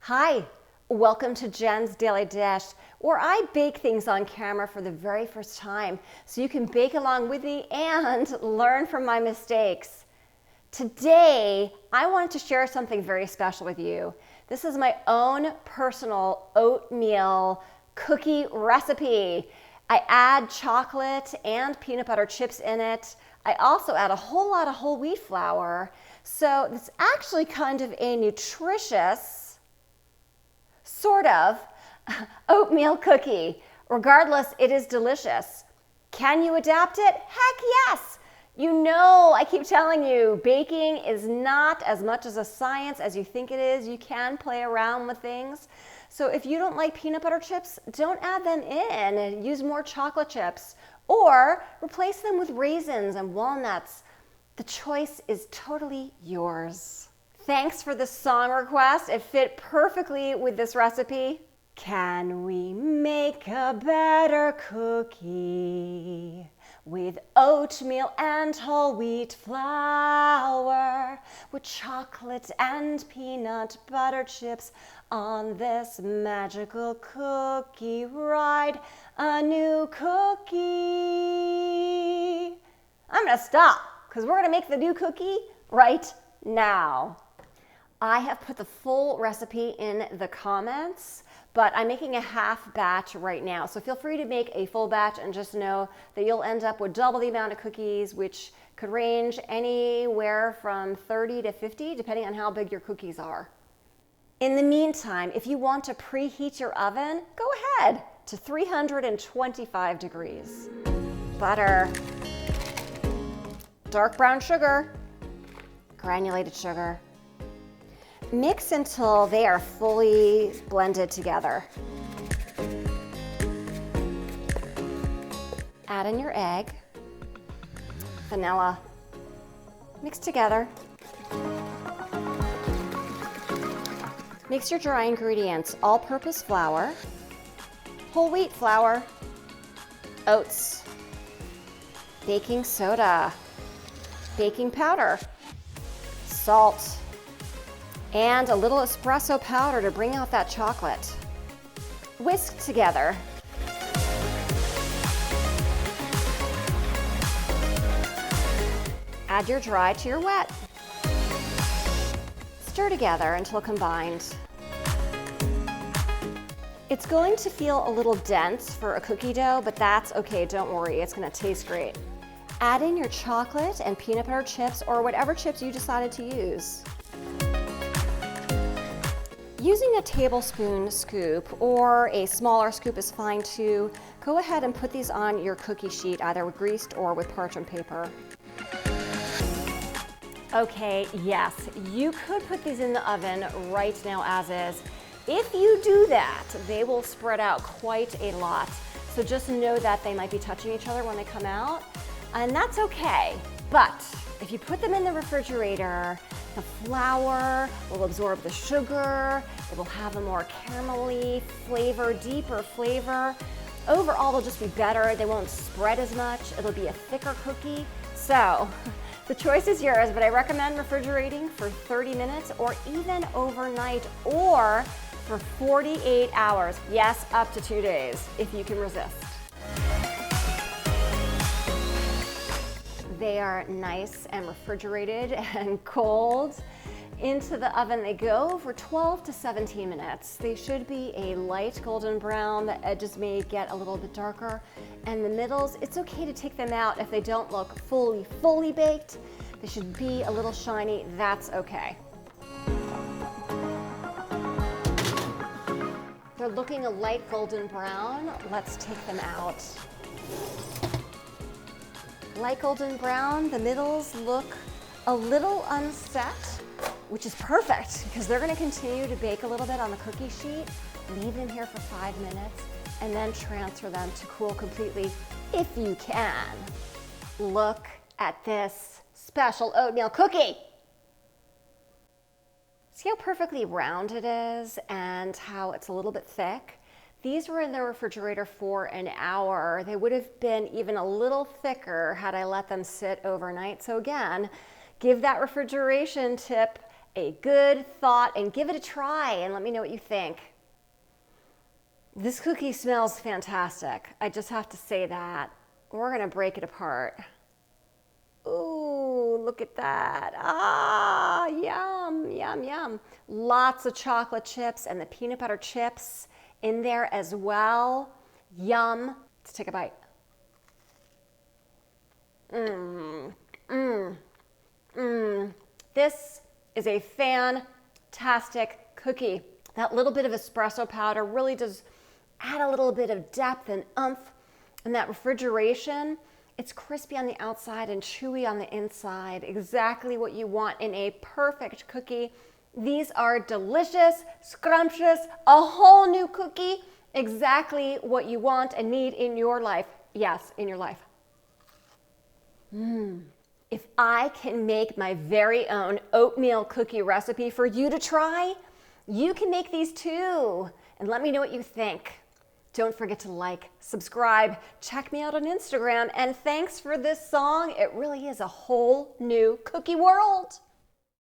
Hi, welcome to Jen's Daily Dish, where I bake things on camera for the very first time so you can bake along with me and learn from my mistakes. Today, I wanted to share something very special with you. This is my own personal oatmeal cookie recipe. I add chocolate and peanut butter chips in it. I also add a whole lot of whole wheat flour. So it's actually kind of a nutritious, sort of, oatmeal cookie. Regardless, it is delicious. Can you adapt it? Heck yes! You know, I keep telling you, baking is not as much as a science as you think it is. You can play around with things. So if you don't like peanut butter chips, don't add them in and use more chocolate chips. Or replace them with raisins and walnuts. The choice is totally yours. Thanks for the song request. It fit perfectly with this recipe. Can we make a better cookie with oatmeal and whole wheat flour, with chocolate and peanut butter chips on this magical cookie ride? A new cookie. I'm gonna stop because we're gonna make the new cookie right now. I have put the full recipe in the comments, but I'm making a half batch right now. So feel free to make a full batch and just know that you'll end up with double the amount of cookies, which could range anywhere from 30 to 50, depending on how big your cookies are. In the meantime, if you want to preheat your oven, go ahead to 325 degrees. Butter, dark brown sugar, granulated sugar. Mix until they are fully blended together. Add in your egg, vanilla, mix together. Mix your dry ingredients, all-purpose flour, whole wheat flour, oats, baking soda, baking powder, salt, and a little espresso powder to bring out that chocolate. Whisk together. Add your dry to your wet. Stir together until combined. It's going to feel a little dense for a cookie dough, but that's okay, don't worry, it's gonna taste great. Add in your chocolate and peanut butter chips or whatever chips you decided to use. Using a tablespoon scoop or a smaller scoop is fine too. Go ahead and put these on your cookie sheet, either with greased or with parchment paper. Okay, yes, you could put these in the oven right now as is. If you do that, they will spread out quite a lot. So just know that they might be touching each other when they come out, and that's okay. But if you put them in the refrigerator, the flour will absorb the sugar, it will have a more caramelly flavor, deeper flavor. Overall, they'll just be better. They won't spread as much. It'll be a thicker cookie. So the choice is yours, but I recommend refrigerating for 30 minutes or even overnight or for 48 hours. Yes, up to 2 days if you can resist. They are nice and refrigerated and cold. Into the oven they go for 12 to 17 minutes. They should be a light golden brown. The edges may get a little bit darker. And the middles, it's okay to take them out if they don't look fully baked. They should be a little shiny, that's okay. They're looking a light golden brown. Let's take them out. Light golden brown, the middles look a little unset, which is perfect because they're going to continue to bake a little bit on the cookie sheet. Leave them here for 5 minutes and then transfer them to cool completely if you can. Look at this special oatmeal cookie. See how perfectly round it is and how it's a little bit thick? These were in the refrigerator for an hour. They would have been even a little thicker had I let them sit overnight. So again, give that refrigeration tip a good thought and give it a try and let me know what you think. This cookie smells fantastic. I just have to say that. We're gonna break it apart. Ooh, look at that. Ah, yum, yum, yum. Lots of chocolate chips and the peanut butter chips in there as well. Yum. Let's take a bite. This is a fantastic cookie. That little bit of espresso powder really does add a little bit of depth and oomph. And that refrigeration, it's crispy on the outside and chewy on the inside. Exactly what you want in a perfect cookie. These are delicious, scrumptious, a whole new cookie. Exactly what you want and need in your life. Yes, in your life. If I can make my very own oatmeal cookie recipe for you to try, you can make these too. And let me know what you think. Don't forget to like, subscribe, check me out on Instagram, and thanks for this song. It really is a whole new cookie world.